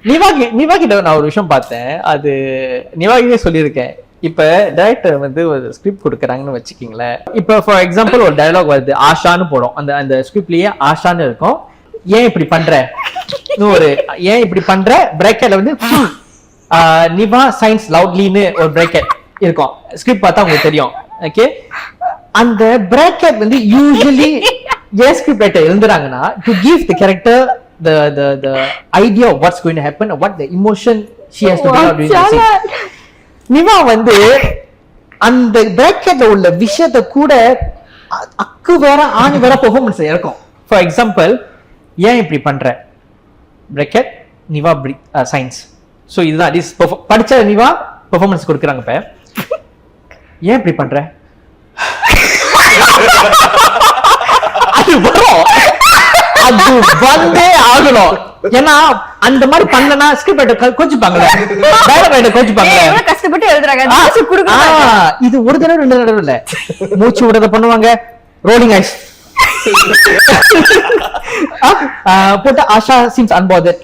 நிவா கிட்ட நான் ஒரு விஷயம் பார்த்தேன். அது நிவாகிட்டே சொல்லியிருக்கேன். இப்ப டைரக்டர் வந்து ஒரு ஸ்கிரிப்ட் கொடுக்குறாங்கன்னு வச்சுக்கீங்களேன். இப்ப ஃபார் எக்ஸாம்பிள் ஒரு டயலாக் வருது, ஆஷான்னு போடும். அந்த ஸ்கிரிப்ட்லயே ஆஷான்னு இருக்கும். ஏன் இப்படி பண்ற ஏன் இப்படி பண்ற பிராக்கெட்ல வந்து நிவா சயின்ஸ் லவுட்லின்னு ஒரு பிராக்கெட் இருக்கும். ஸ்கிரிப்ட் பார்த்தா உங்களுக்கு தெரியும். ஓகே, அந்த பிராக்கெட் வந்து யூசுவலி ஏன் ஸ்கிரிப்ட் ரைட்டர் எழுதுறாங்கன்னா to give the character the idea of what's going to happen, what the emotion she has to bring out during the scene. நிவா வந்து அந்த பிராக்கெட்ல உள்ள விஷயத்தை கூட அக்கு வேற ஆணி வேற பெர்ஃபார்மன்ஸ் இருக்கும். ஃபார் எக்ஸாம்பிள், ஏன் இப்படி பண்ற பிராக்கெட் நிவா சயின்ஸ். ஸோ இதுதான் படிச்ச நிவா பெர்ஃபார்மன்ஸ் கொடுக்குறாங்க. இப்ப ஏன் இப்படி பண்ற அது வரும், அது வந்தே ஆகணும். ஏன்னா அந்த மாதிரி பண்ணலனா ஸ்கிரிப்ட் ரைட்டர் கோச்சுப்பாங்க, டைரக்டர் ரைட்டர் கோச்சுப்பாங்க. கஷ்டப்பட்டு எழுதுறாங்க. இது ஒரு தடவை 2 தடவை இல்ல, மூச்சு விடுறத பண்ணுவாங்க, ரோலிங் ஐஸ் போட்டு ஆஷா சீம்ஸ் அன்பாதர்ட்.